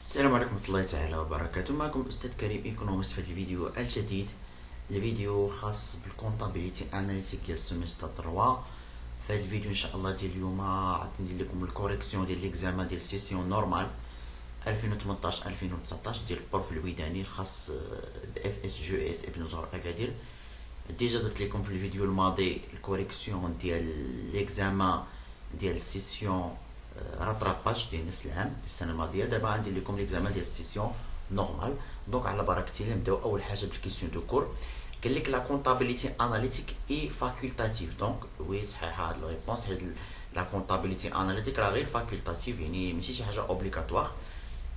السلام عليكم ورحمة الله تعالى وبركاته. معكم أستاذ كريم إيكونومست في الفيديو الجديد. الفيديو خاص بالكونتابيليتي أناليتيك ديال السيمستر 3. في هذا الفيديو إن شاء الله ديال اليوم غادي ندير لكم الكوريكسيون ديال ليكزامان ديال السيسيون نورمال 2018 2019 ديال البروف الويداني الخاص اف اس جو اس ابن زهر اكادير. ديجا درت لكم في الفيديو الماضي الكوريكسيون ديال ليكزامان ديال السيسيون راتراباج ديال نفس العام السنه الماضيه. دابا غندير لكم ليكزامان ديال السيسيون نورمال. دونك على بركه الله نبداو اول حاجه بالكيسيون دو كور. قال لك لا كونتابيليتي اناليتيك اي فاكولتاتيف. دونك وي صحيحه هاد الريبونس، حيت لا كونتابيليتي اناليتيك راه غير فاكولتاتيف، يعني ماشي شي حاجه اوبليغاتوار.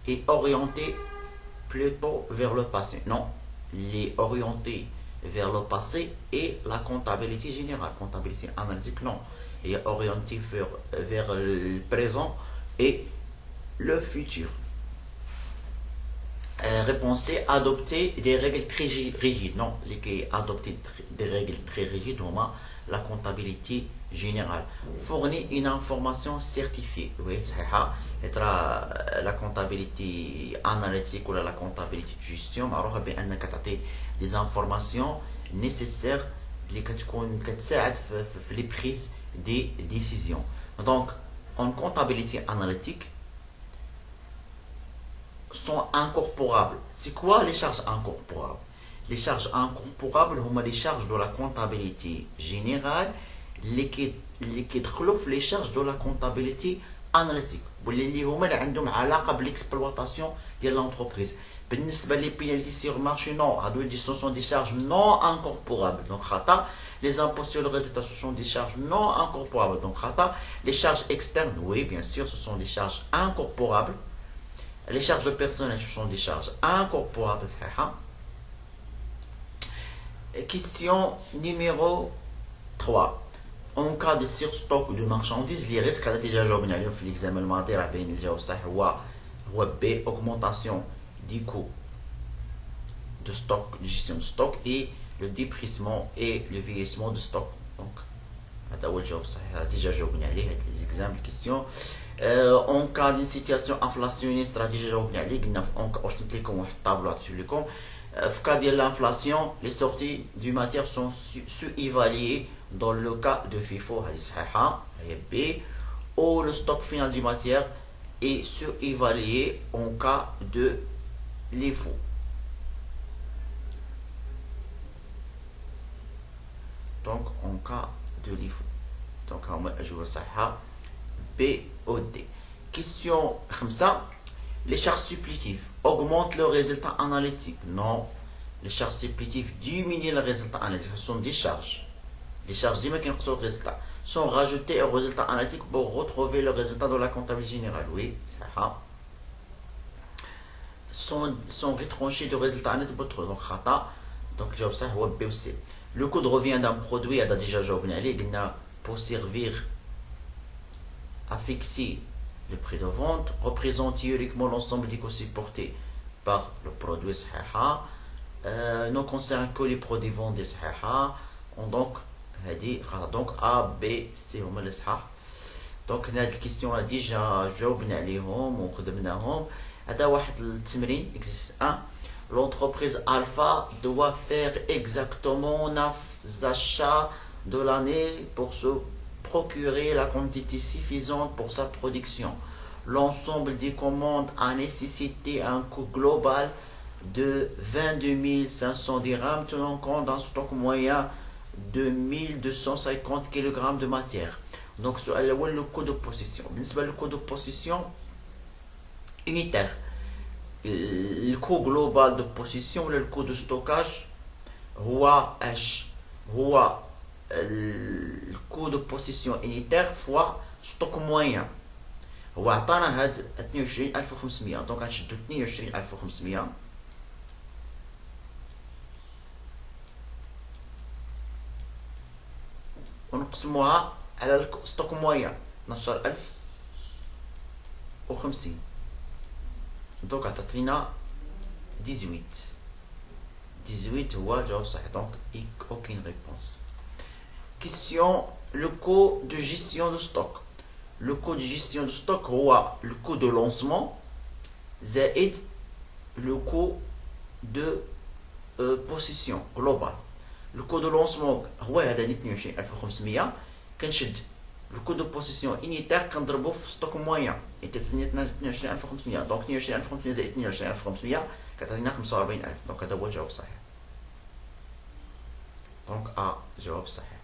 اي اورينتي plutôt vers le passé. Non, les orientés vers le passé et la comptabilité générale. Comptabilité analytique, non. Il est orienté vers le présent et le futur. Réponse C, adopter des règles très rigides. Non, les adopter des règles très rigides, la comptabilité générale. Fournir une information certifiée. Oui, c'est ça. La comptabilité analytique ou la comptabilité de gestion, معروفة بأنك تعطي des informations nécessaires اللي كتساعد في les prises des décisions. Donc, en comptabilité analytique, sont incorporables. C'est quoi les charges incorporables? Les charges incorporables sont les charges de la comptabilité générale qui تخلف les charges de la comptabilité analytique واللي هما اللي عندهم علاقه بالاكسبلوطاسيون ديال لونتربريز. بالنسبه لي بينالتي سيغ مارشي نو هادو دي سون دي شارج نو انكوربورابل. دونك خطا les impôts sur le résultat, ce sont des charges non incorporables. Donc les charges externes, oui bien sûr, ce sont des charges incorporables. Les charges personnelles, ce sont des charges incorporables. Question numéro 3. En cas de surstock de marchandises, les risques, هذا déjà جاوبنا عليهم في l'examen الماضي، راه باين الجواب الصحيح هو B, augmentation du coût de stock, de gestion de stock et le dépréciement et le vieillissement de stock. Donc هذا هو الجواب الصحيح، déjà جاوبنا عليه هاد les examens الكيستيون. En cas d'une situation inflationniste راه déjà جاوبنا عليه، قلنا رسمت لكم واحد الطابلو عطيت لكم. في cas de l'inflation, les sorties du matière sont sous-évaluées dans le cas de FIFO, B, ou le stock final du matière est sous-évalué en cas de l'IFO. Donc en cas de l'IFO. Donc je vois ça B ou D. Question 5. Les charges supplétives augmentent le résultat analytique. Non. Les charges supplétives diminuent le résultat analytique. Ce sont des charges. Les charges qui sont résultat sont rajoutées au résultat analytique pour retrouver le résultat de la comptabilité générale. Oui, c'est ça. Sont retranchées du résultat analytique pour trouver. Donc le job ça B ou C. Le coût de revient d'un produit a déjà pour servir à fixer le prix de vente, représente théoriquement l'ensemble des coûts supportés par le produit ne concerne que les produits vendus. Donc A, B, C هما اللي صحاح. دونك هاد الكيستيون ديجا جاوبنا عليهم وخدمناهم. هذا واحد التمرين exercice 1. L'entreprise Alpha doit faire exactement 9 achats de l'année pour se procurer la quantité suffisante pour sa production. L'ensemble des commandes a nécessité un coût global de 22 500 dirhams tenant compte d'un stock moyen de 1250 kg de matière. Donc le coût de possession. Le coût de possession unitaire. Le coût global de possession, le coût de stockage, هو le coût de possession unitaire fois stock moyen. هو عطانا هاد 22500. دونك غنشدو 22500 ونقسموها على الستوك موين 12050. دونك عطاتينا 18 هو الجواب صحيح. دونك aucune réponse. Question, le coût de gestion de stock. Le coût de gestion de stock هو le coût de lancement زائد لو كو دو بوسيسيون جلوبال. لو كو دو لونسمون هو هذا 22500. كنشد لو كو دو بوسيسيون انيتير كنضربو في ستوك موان، 22500. دونك 22500 زائد 22500 كتعطينا 45000. دونك هذا هو الجواب الصحيح. دونك جواب صحيح.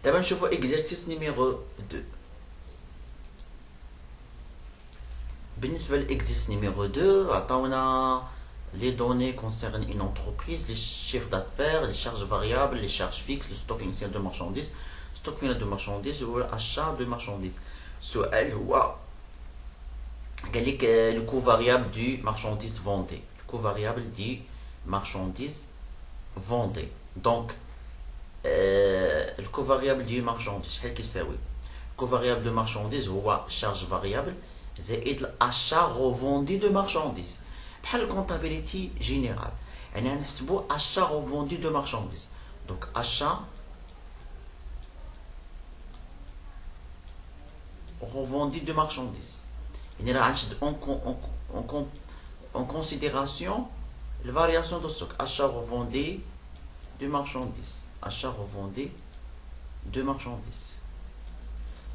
دابا نشوفو اكزرسيس نيميرو 2. بالنسبة لإكزرسيس نيميرو 2 عطاونا les données concernent une entreprise, les chiffres d'affaires, les charges variables, les charges fixes, le stock initial de marchandises, stock final de marchandises ou l'achat de marchandises. السؤال هو قال لك le coût variable du marchandise vendée. Le coût variable du marchandise vendée. Donc le coût variable du marchandise شحال كيساوي؟ le coût variable de marchandise هو charge variable زائد l'achat revendu de marchandises. بحال الكونتابيليتي جينيرال، يعني غنحسبو achat revendu de marchandises. donc achat revendu de marchandises، يعني راه غنشد en considération la variation de stock. achat revendu de marchandises. achat revendu de marchandises.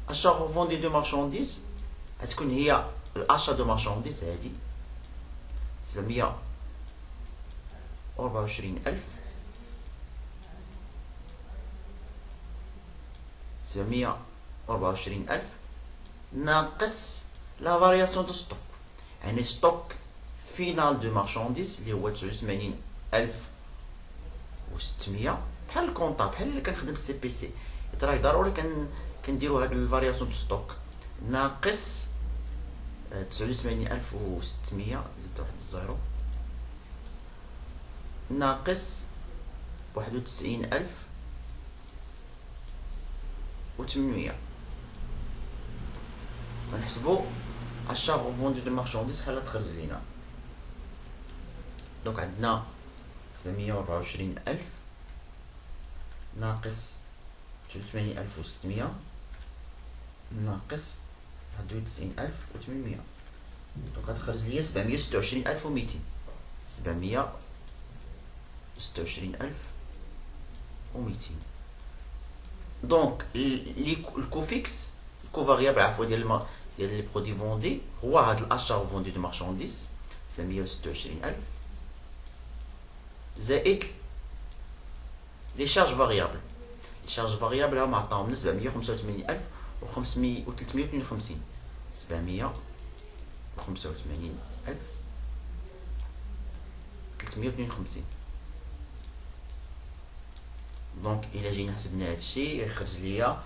achat revendu de marchandises غتكون هي l'achat de marchandises هادي 724,000 724,000 ناقص لا فارياسيون دو ستوك، يعني ستوك فينال دو مارشانديز اللي هو 89,600. بحال الكونطا، بحال اللي كنخدم السي بي سي، راه ضروري كنديرو هاد الفارياسيون دو ستوك ناقص 89,600 زدت واحد الزيرو ناقص 91,800. ونحسبو achat revendu de marchandises شحال تخرج لينا. دونك عندنا 724,000 ناقص 89,600 ناقص 91,800. دونك غتخرج ليا 726,200. 726,200. دونك الكو فيكس، الكو فاريابل عفوا ديال لي برودوي فوندي هو هاد الاشا فوندي دو مارشانديز 726,000 زائد لي شارج فاريابل. لي شارج فاريابل هما عطاهم 785,352. 785,352. دونك الى جينا حسبنا هادشي يخرج ليا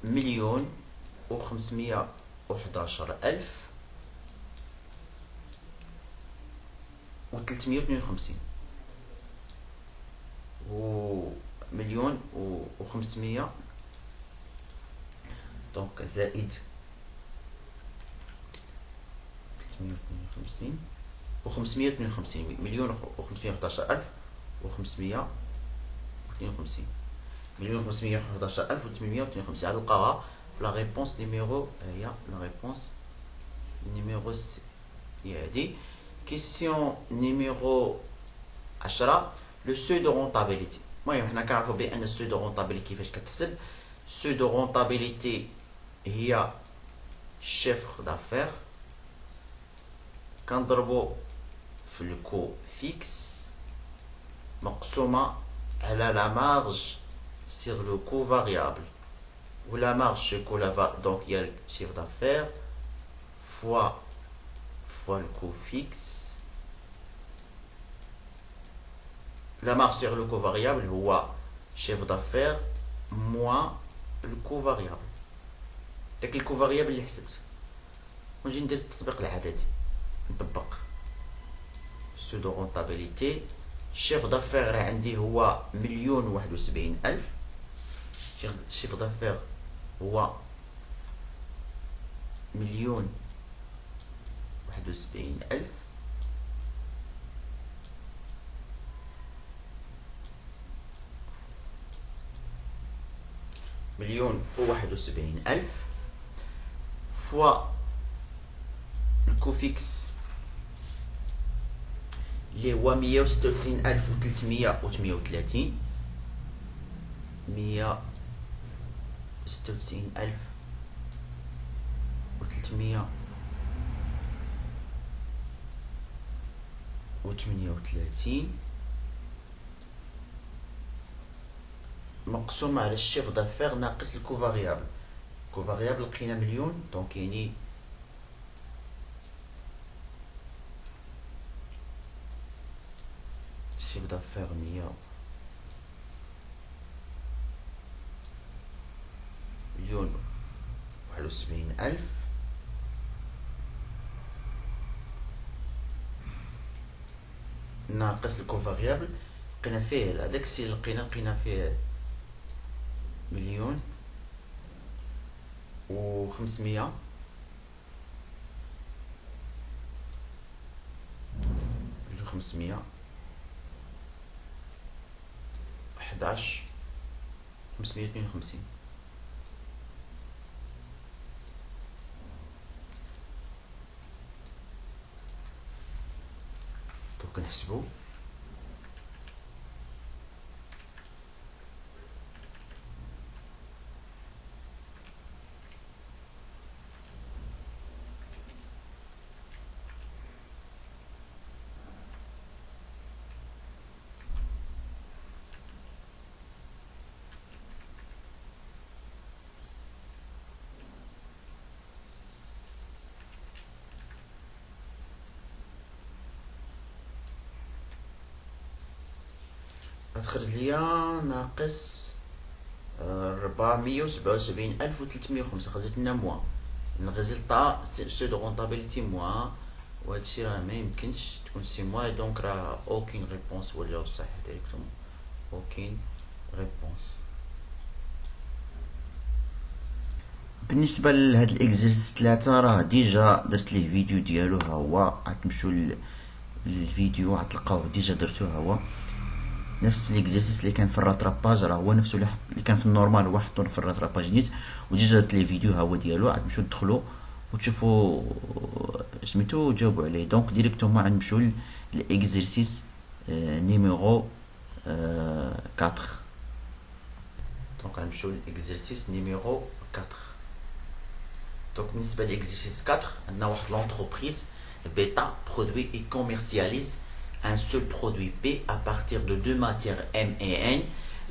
1,511,352 و 1,500,000. دونك زائد 352 و 552 1,511,552 1,511,852. غنلقاوها في لا ريبونس نيميرو، هي لا ريبونس نيميرو سي هي هادي. كيسيون نيميرو 10 لو سو دو رونطابيليتي. المهم حنا كنعرفو بان السو دو رونطابيليتي كيفاش كتحسب. السو دو رونطابيليتي هي شيفر دافير كنضربو في الكو فيكس مقسومة على لا مارج sur le coût variable, ou la marge sur donc il y a le chiffre d'affaires fois le coût fixe. La marge sur le coût variable ou chiffre d'affaires moins le coût variable. داك الكو فاريابل اللي حسبت ونجي ندير التطبيق العددي، نطبق سودو رونطابيليتي. الشيف دافير راه عندي هو 1,71,000. الشيف دافير هو 1,71,000 1,71,000 فوا الكو فيكس اللي هو 196338 196338 مقسوم على الشيف دافير ناقص الكو فاريابل. الكو فاريابل لقينا مليون، دونك يعني الشيف دافير 100,071,000 ناقص الكو فاريابل. لقينا فيه هذاك السي اللي لقينا فيه 1,500,000 11 552. دونك نحسبو غتخرج ليا ناقص 477,305. خرجت لنا موان الريزلطا سو دو رونطابيليتي موان، وهادشي راه ميمكنش تكون سي موان، دونك راه اوكين ريبونس هو الجواب الصحيح ديريكتومون. اوكين ريبونس. بالنسبه لهاد الاكزرسيس 3 راه ديجا درت ليه فيديو ديالو، ها هو غتمشيو للفيديو غتلقاوه ديجا درتو. ها هو نفس الاكزرسيس اللي كان في الراتراباج، راه هو نفسه اللي كان في النورمال هو حطوه في الراتراباج نيت، وديجا درت ليه فيديو ها هو ديالو. غتمشيو تدخلوا وتشوفوا سميتو وتجاوبوا عليه. دونك ديريكتومون غنمشيو للاكزرسيس نيميرو 4. دونك غنمشيو للاكزرسيس نيميرو 4. دونك بالنسبه للاكزرسيس 4 عندنا واحد لونتربريز بيتا produit et commercialise un seul produit P à partir de deux matières M et N.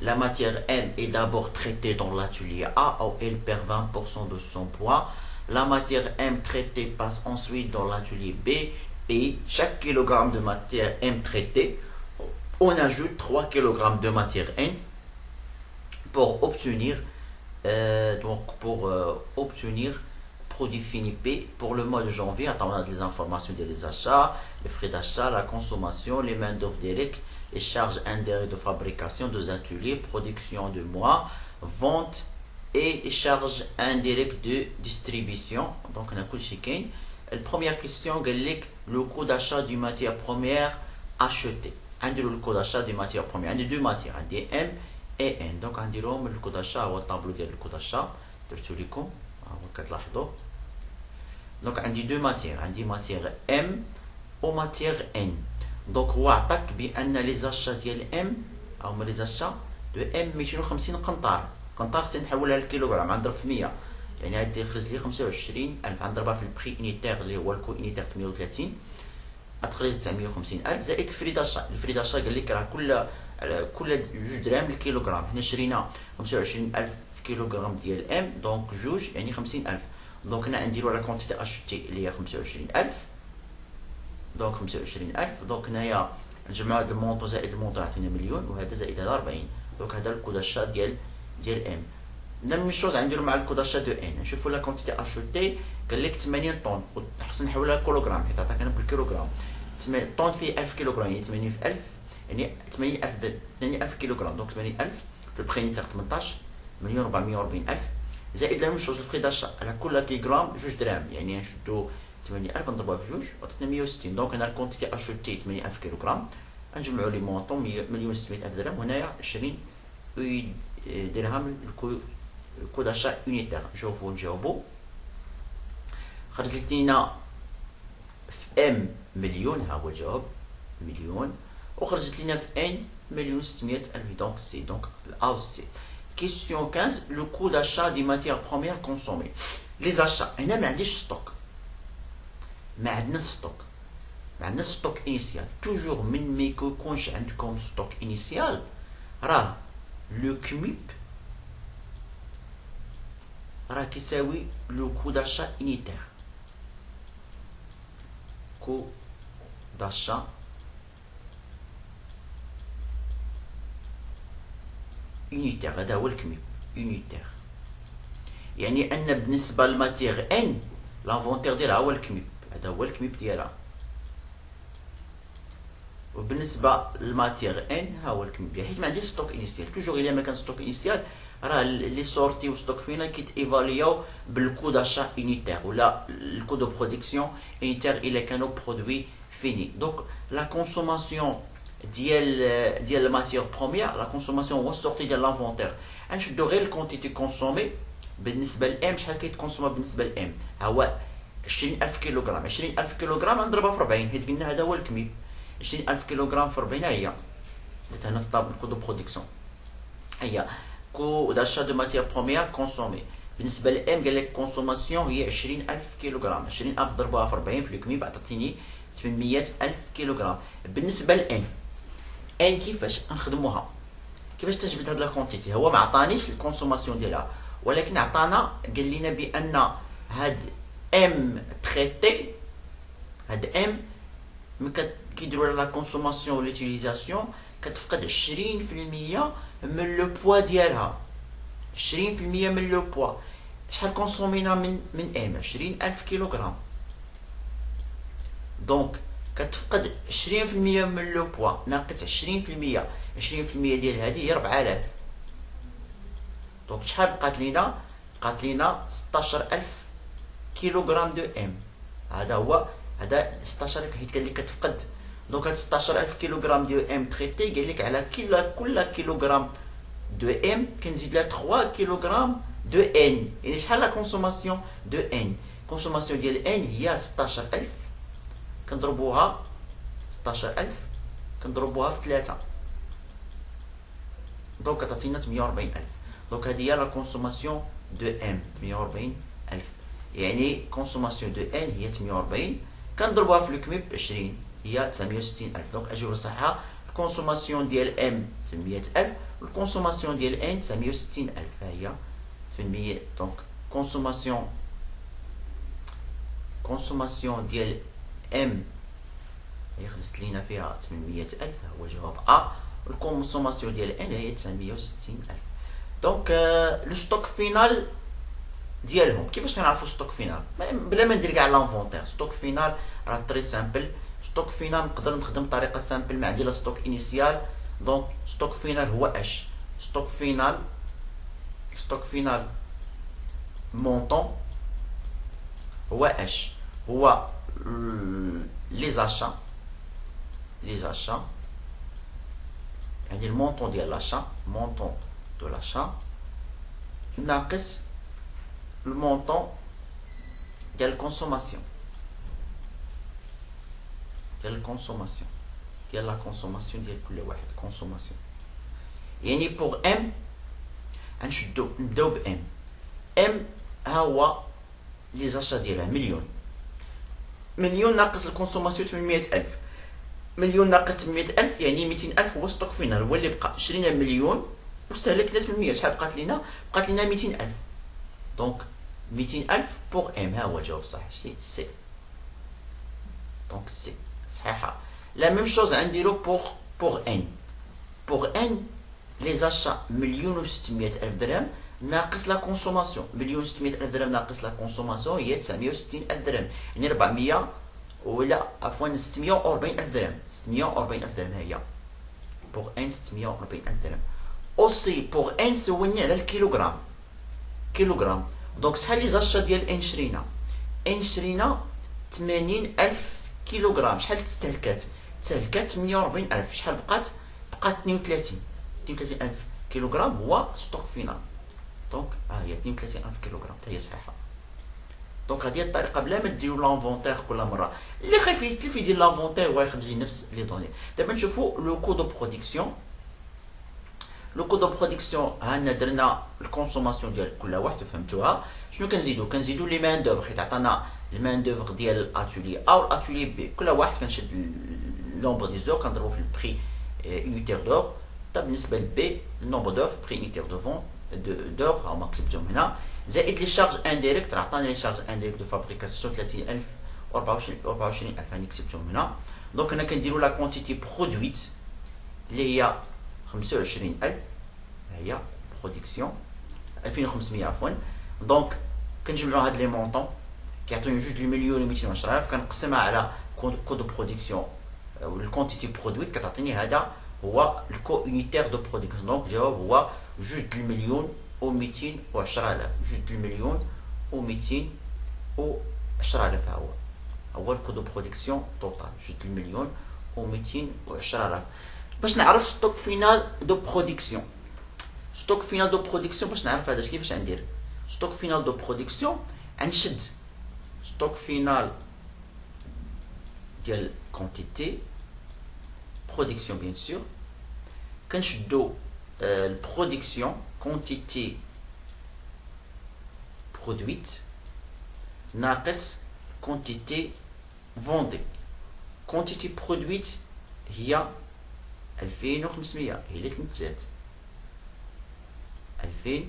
La matière M est d'abord traitée dans l'atelier A où elle perd 20% de son poids. La matière M traitée passe ensuite dans l'atelier B et chaque kilogramme de matière M traitée, on ajoute 3 kg de matière N pour obtenir produit fini P pour le mois de janvier. Attends, on a des informations des achats, les frais d'achat, la consommation, les main-d'œuvre directes, les charges indirectes de fabrication des ateliers, production de mois, vente et les charges indirectes de distribution. Donc, on a tout chicken. La première question, le coût d'achat d'une matière première achetée. Le coût d'achat d'une matière première. Il y a deux matières, des M et N. Donc, on dit le coût d'achat ou le tableau de le coût d'achat. Donc on dit deux matières, on dit matière M ou matière N. Donc هو عطاك بأن les achats ديال M هما les achats de M 250 قنطار. قنطار خصني نحولها للكيلوغرام، غنضرب في 100 يعني غادي يخرج لي 25,000. غنضربها في البري انيتير اللي هو الكو انيتير 38 غتخرج 950,000 زائد الفري داشا. الفري داشا قال لك راه كل 2 دراهم للكيلوغرام. حنا شرينا 25,000 كيلوغرام ديال ام، دونك جوج يعني 50,000. دونك هنا نديرو لا كونتيتي اشتي اللي هي 25,000. دونك 25,000. دونك هنايا نجمعو هاد المونطو زائد المونطو يعطينا مليون، وهذا زائد هذا 40. دونك هذا الكو داشا ديال ام. نفس الشوز غنديرو مع الكو داشا دو ان. نشوفو لا كونتيتي اشتي قال لك 80 طون، خصنا نحولها لكيلوغرام حيت عطاك انا بالكيلوغرام. طون فيه 1000 كيلوغرام يعني 80 في 1000 يعني 80,000 كيلوغرام. دونك 80,000 في البرينيتير 18,440,000 زائد لا ميم شوز الفري داشا على كل كيلوغرام 2 دراهم، يعني نشدو 80,000 نضربوها في جوج وعطاتنا 160. دونك هنا الكونتيتي اشوتي 80,000 كيلوغرام. نجمعو لي مونطون 1,600,000 درهم، وهنايا 20 درهم الكو داشا يونيتير. نشوفو نجاوبو. خرجت لينا ام مليون، ها هو الجواب مليون، وخرجت لنا في ان مليون 600 الف. دونك سي دونك ا و سي. كيسيون 15 لو كو داشا دي ماتيير بروميير كونسومي. لي زاشا هنا ما عنديش ستوك، ما عندناش ستوك، ما عندناش ستوك انيسيال. توجور من ما يكونش عندكم ستوك انيسيال راه لو كميب راه كيساوي لو كو داشا انيتير. كو داشا unitaire، هذا هو الكميب unitaire. يعني ان بالنسبه للماتيغ ان لافونتير ديالها هو الكميب، هذا هو الكميب ديالها. وبالنسبه للماتيغ ان ها هو الكميب ديالها، حيت ما عنديش ستوك انيسيال. توجور الا ما كان ستوك انيسيال راه لي سورتي و ستوك فينال كيت ايفاليو بالكو داشا unitaire ولا الكو دو برودكسيون unitaire الا كانوا برودوي فيني. دونك لا كونسوماسيون ديال الماتيير بروميير، لا كونسوماسيون هو السورتي ديال لافونتير. غنشدو غير الكونتيتي كونسومي بالنسبه لام. شحال كيتكونسوما بالنسبه لام؟ ها هو 20000 كيلوغرام. 20000 كيلوغرام نضربها في 40 حيت قلنا هذا هو الكميب. 20000 كيلوغرام في 40 هي درت هنا في الطابل كو دو برودكسيون، هي كو داشا دو ماتيير بروميير كونسومي. بالنسبه لام قال لك كونسوماسيون هي 20000 كيلوغرام. 20000 ضربوها في 40 في الكميب عطاتني 800000 كيلوغرام. بالنسبه لان ان كيفاش نخدموها؟ كيفاش تجبد هاد لا كونتيتي؟ هو ما عطانيش الكونسوماسيون ديالها، ولكن عطانا قال لنا بان هاد ام تريتي، هاد ام ملي كيديروا لا كونسوماسيون و ليوتيليزاسيون كتفقد 20% من لو بوا ديالها. 20% من لو بوا. شحال كونسومينا من ام؟ 20000 كيلوغرام. دونك كتفقد 20% من لو بوا ناقص 20%. 20% ديال هذه هي 4000. دونك شحال بقات لينا؟ بقات لينا 16000 كيلوغرام دو ام. هذا هو، هذا 16000 حيت قال لك كتفقد. دونك هاد 16000 كيلوغرام دو ام تريتي قال لك على كل كيلوغرام دو ام كنزيد لها 3 كيلوغرام دو ان. يعني شحال لا كونسوماسيون دو ان؟ كونسوماسيون ديال ان هي 16000 كنضربوها 16000 كنضربوها في 3، دونك تعطينا 840000. دونك هذه هي لا كونسوماسيون دو ام 840000. يعني كونسوماسيون دو ان هي 48 كنضربوها في الكميب 20 هي 960000. دونك اجوبه صحيحه الكونسوماسيون ديال ام 800000 والكونسوماسيون ديال ان 960000. هي 800. دونك كونسوماسيون ديال ام هي خرجت لينا فيها 800000 هو الجواب ا. الكونسوماسيون ديال ان هي 960000. دونك لو ستوك فينال ديالهم كيفاش كنعرفوا ستوك فينال بلا ما ندير كاع لانفونتير؟ ستوك فينال راه تري سامبل. ستوك فينال نقدر نخدم بطريقه سامبل، ما عندي لا ستوك انيسيال. دونك ستوك فينال هو اش؟ ستوك فينال مونطون هو اش؟ هو لي زاشا يعني المونطون ديال لاشا، مونطون دو لاشا ناقص المونطون ديال الكونسوماسيون، ديال لا كونسوماسيون ديال كل واحد. كونسوماسيون يعني بوغ ام نبداو ب ام ها هو لي زاشا ديالها مليون ناقص الكونسوماسيون 800000. مليون ناقص 800000 يعني 200000 هو ستوك فينال، هو اللي بقى. شرينا مليون واستهلكنا 800. شحال بقات لينا؟ بقات لينا 200000. دونك 200000 بوغ ام ها هو الجواب الصحيح. شتي سي. دونك سي صحيحه. لا ميم شوز غنديرو بوغ ان لي زاشا مليون و 600000 درهم ناقص لا كونسوماسيون. مليون و 600000 درهم ناقص لا كونسوماسيون هي 960000 درهم، يعني 400 ولا عفوا 640000 درهم. 640000 درهم هي بوغ ان 640000 درهم. اوسي بوغ ان سولني على الكيلوغرام. دونك شحال لي زاشا ديال ان شرينا؟ 80000 كيلوغرام. شحال تستهلكات 48000. شحال بقات 32000 كيلوغرام هو ستوك فينال. دونك ها هي 32000 كيلوغرام حتى هي صحيحه. دونك هذه الطريقه بلا ما ديروا لانفونتير كل مره. اللي خايف يتلف يدير لانفونتير هو يخرج نفس لي دوني. دابا نشوفوا لو كود دو برودكسيون. لو كود دو برودكسيون هانا درنا الكونسوماسيون ديال كل واحد فهمتوها. شنو كنزيدو لي مان دوفر، حيت عطانا المان دوفر ديال الاتولي A و الاتولي بي. كل واحد كنشد النومبر دي زور كنضربو في البري يونيتير دور. طب بالنسبه لبي النومبر دوفر بري يونيتير دو فون دور ها هما كتبتهم هنا، زائد لي شارج انديريكت. عطانا لي شارج انديريكت دو فابريكاسيون 30000 و 24000 هاني كتبتهم هنا. دونك هنا كنديرو لا كونتيتي برودويت اللي هي 25000، هي برودكسيون 2500 عفوا. دونك كنجمعوا هاد لي مونطون كيعطيوني جوج المليون و 210000، كنقسمها على كود دو برودكسيون و الكونتيتي برودويت كتعطيني هذا هو الكو يونيتير دو برودكسيون. دونك الجواب هو جوج المليون و 210000، جوج المليون و 210000 هو الكو دو برودكسيون توتال، جوج المليون و 210000. باش نعرف ستوك فينال دو برودكسيون، ستوك فينال دو برودكسيون باش نعرف هذا كيفاش ندير ستوك فينال دو برودكسيون. غنشد ستوك فينال ديال كونتيتي برودكسيون بيان سور، كنشدو البرودكسيون كونتيتي برودويت ناقص كونتيتي فوندي. كونتيتي برودويت هي 2500، هي اللي تنتجات 2000.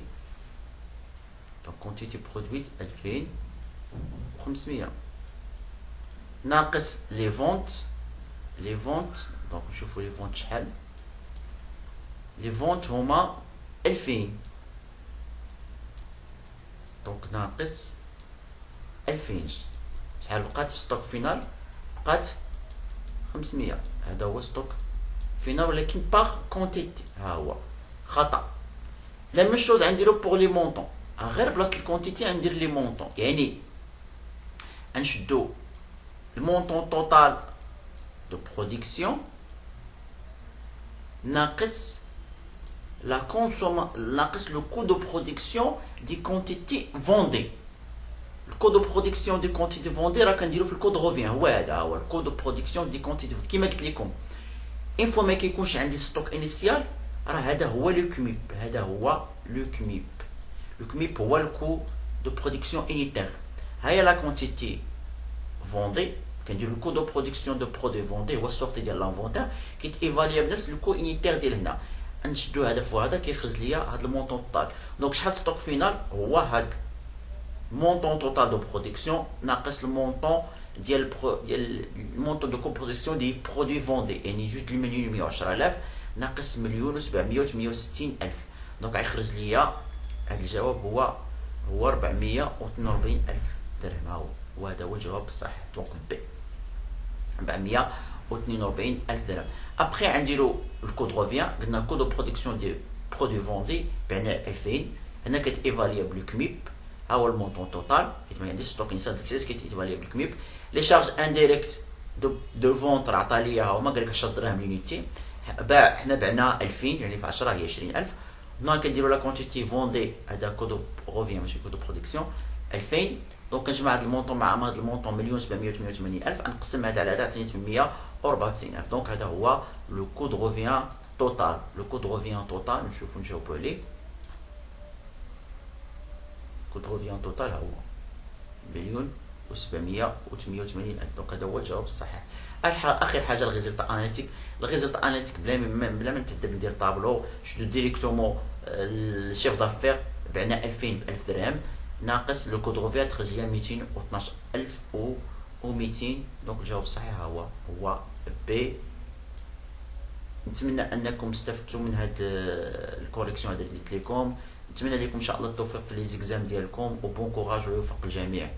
دونك كونتيتي برودويت 2500 ناقص لي فونت. لي فونت دونك نشوفوا لي فونت شحال. لي فونت هما 2000، دونك ناقص 2000 شحال بقات في ستوك فينال؟ بقات 500. هذا هو ستوك فينال ولكن باغ كونتيتي. ها هو خطا. لا ميم شوز غنديرو بوغ لي مونطون، غير بلاصه الكونتيتي غندير لي مونطون. يعني غنشدو المونطون توتال دو برودكسيون ناقص لا ناقص لو كو دو برودكسيون دي كونتيتي فوندي. الكود دو برودكسيون دي كونتيتي فوندي راه كنديرو في الكود روفيان، هو هذا هو الكود دو برودكسيون دي كونتيتي كيما قلت لكم. اون فوا ما كيكونش عندي ستوك انيسيال راه هذا هو لو كميب، هذا هو لو كميب. لو كميب هو الكو دو برودكسيون انيتير. هاهي لا كونتيتي فوندي كندير لو كو دو برودكسيون دو برودوي فوندي هو السورتي ديال لانفونتير كيت ايفاليا بنفس لو كو انيتير ديال هنا. نشدو هذا فوق هذا كيخرج ليا هذا المونطون توتال. دونك شحال ستوك فينال؟ هو هذا المونطون توتال دو برودكسيون ناقص المونطون ديال المونطون دو برودكسيون دي برودوي فوندي، يعني جوج المليون و 110000 ناقص مليون و 700 و 680000. دونك غيخرج ليا هذا الجواب هو 442000 درهم. وهذا هو الجواب الصحيح. دونك بي 442000 درهم. ابخي غنديرو الكود روفيان. قلنا الكود دو برودكسيون دي برودوي فوندي بعناه 2000. هنا كتيفاليا بالكميب، ها هو المونطون توتال حيت ما عنديش ستوك انسان داكشي كيتيفاليا بالكميب. لي شارج انديريكت دو فونت راه عطا ليا ها هما، قال لك 10 دراهم لونيتي. باع حنا بعنا 2000 يعني في 10 هي 20000. هنا كنديرو لا كونتيتي فوندي، هذا كود روفيان ماشي كود برودكسيون 2000. دونك كنجمع هذا المونطون مع هذا المونطون مليون 788 الف، نقسم هذا على هذا عطيني 894 الف. دونك هذا هو لو كود روفيان توتال. لو كود روفيان توتال نشوفو نجاوبو عليه. كود روفيان توتال ها هو مليون و 788 الف. دونك هذا هو الجواب الصحيح. اخر حاجه الريزلت اناليتيك. الريزلت اناليتيك بلا ما نتعذب ندير طابلو، شدو ديريكتومون الشيف دافير بعنا 2000 ب 1000 درهم ناقص لو كود روفيان تخرج ليا 212200. دونك الجواب الصحيح هو بي. نتمنى انكم استفدتوا من هاد الكوريكسيون هذا اللي درت لكم. نتمنى لكم ان شاء الله التوفيق في لي زيكزام ديالكم، وبون كوراج ويوفق الجميع.